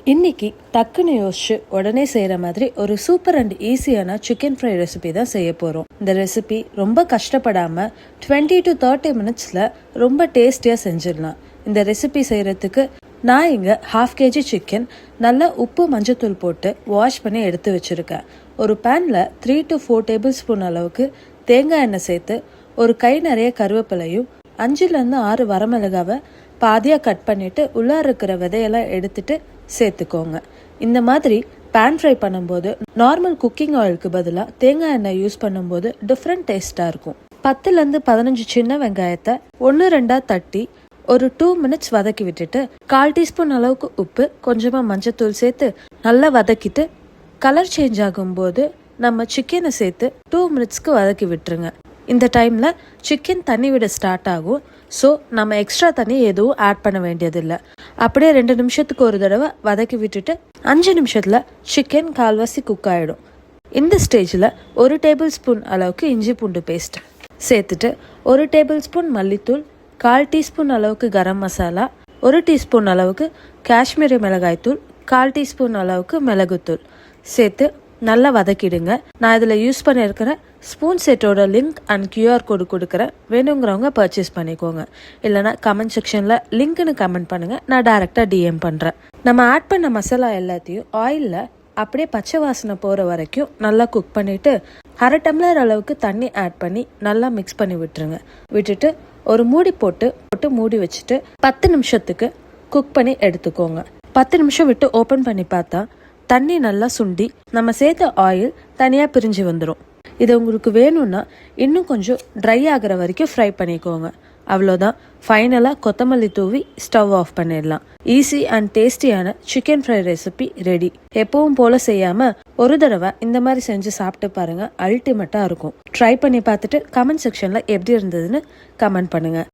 இன்னைக்கு டக்குன்னு யோசிச்சு உடனே செய்கிற மாதிரி ஒரு சூப்பர் அண்ட் ஈஸியான சிக்கன் ஃப்ரை ரெசிபி தான் செய்ய போகிறோம். இந்த ரெசிபி ரொம்ப கஷ்டப்படாமல் 20 to 30 மினிட்ஸில் ரொம்ப டேஸ்டியாக செஞ்சிடலாம். இந்த ரெசிபி செய்கிறதுக்கு நான் இங்கே 1/2 kg சிக்கன் நல்லா உப்பு மஞ்சத்தூள் போட்டு வாஷ் பண்ணி எடுத்து வச்சுருக்கேன். ஒரு பேனில் 3 to 4 டேபிள் ஸ்பூன் அளவுக்கு தேங்காய் எண்ணெய் சேர்த்து ஒரு கை நிறைய கருவேப்பிலையும் 5 to 6 வரமிளகாவை பாதியாக கட் பண்ணிவிட்டு உள்ளார இருக்கிற விதையெல்லாம் எடுத்துட்டு சேர்த்துக்கோங்க. இந்த மாதிரி பேன் ஃப்ரை பண்ணும்போது நார்மல் குக்கிங் ஆயிலுக்கு பதிலாக தேங்காய் எண்ணெய் யூஸ் பண்ணும்போது டிஃப்ரெண்ட் டேஸ்ட்டாக இருக்கும். 10 to 15 சின்ன வெங்காயத்தை 1-2 தட்டி ஒரு 2 மினிட்ஸ் வதக்கி விட்டுட்டு 1/4 டீஸ்பூன் அளவுக்கு உப்பு கொஞ்சமாக மஞ்சத்தூள் சேர்த்து நல்லா வதக்கிட்டு கலர் சேஞ்ச் ஆகும்போது நம்ம சிக்கனை சேர்த்து 2 மினிட்ஸ்க்கு வதக்கி விட்டுருங்க. இந்த டைமில் சிக்கன் தண்ணி விட ஸ்டார்ட் ஆகும். ஸோ நம்ம எக்ஸ்ட்ரா தண்ணி எதுவும் ஆட் பண்ண வேண்டியதில்லை. அப்படியே 2 நிமிஷத்துக்கு ஒரு தடவை வதக்கி விட்டுட்டு 5 நிமிஷத்தில் சிக்கன் கால்வாசி குக் ஆகிடும். இந்த ஸ்டேஜில் 1 டேபிள் ஸ்பூன் அளவுக்கு இஞ்சி பூண்டு பேஸ்ட் சேர்த்துட்டு 1 டேபிள் ஸ்பூன் மல்லித்தூள், 1/4 டீஸ்பூன் அளவுக்கு கரம் மசாலா, 1 டீஸ்பூன் அளவுக்கு காஷ்மீரி மிளகாய்த்தூள், 1/4 டீஸ்பூன் அளவுக்கு மிளகுத்தூள் சேர்த்து நல்லா வதக்கிடுங்க. நான் இதில் யூஸ் பண்ணியிருக்கிற ஸ்பூன் செட்டோட லிங்க் அண்ட் QR கோடு கொடுக்குறேன். வேணுங்கிறவங்க பர்ச்சேஸ் பண்ணிக்கோங்க. இல்லைனா கமெண்ட் செக்ஷனில் லிங்க்னு கமெண்ட் பண்ணுங்கள், நான் டைரெக்டாக DM பண்ணுறேன். நம்ம ஆட் பண்ண மசாலா எல்லாத்தையும் ஆயிலில் அப்படியே பச்சை வாசனை போகிற வரைக்கும் நல்லா குக் பண்ணிவிட்டு 1/2 டம்ளர் அளவுக்கு தண்ணி ஆட் பண்ணி நல்லா மிக்ஸ் பண்ணி விட்டுருங்க. விட்டுட்டு ஒரு மூடி போட்டு மூடி வச்சுட்டு 10 நிமிஷத்துக்கு குக் பண்ணி எடுத்துக்கோங்க. 10 நிமிஷம் விட்டு ஓப்பன் பண்ணி பார்த்தா தண்ணி நல்லா சுண்டி நம்ம சேர்த்த ஆயில் தனியாக பிரிஞ்சு வந்துடும். இது உங்களுக்கு வேணும்னா இன்னும் கொஞ்சம் ட்ரை ஆகிற வரைக்கும் ஃப்ரை பண்ணிக்கோங்க. அவ்வளோதான், ஃபைனலாக கொத்தமல்லி தூவி ஸ்டவ் ஆஃப் பண்ணிடலாம். ஈஸி அண்ட் டேஸ்டியான சிக்கன் ஃப்ரை ரெசிபி ரெடி. எப்பவும் போல் செய்யாமல் ஒரு தடவை இந்த மாதிரி செஞ்சு சாப்பிட்டு பாருங்கள், அல்டிமேட்டாக இருக்கும். ட்ரை பண்ணி பார்த்துட்டு கமெண்ட் செக்ஷனில் எப்படி இருந்ததுன்னு கமெண்ட் பண்ணுங்கள்.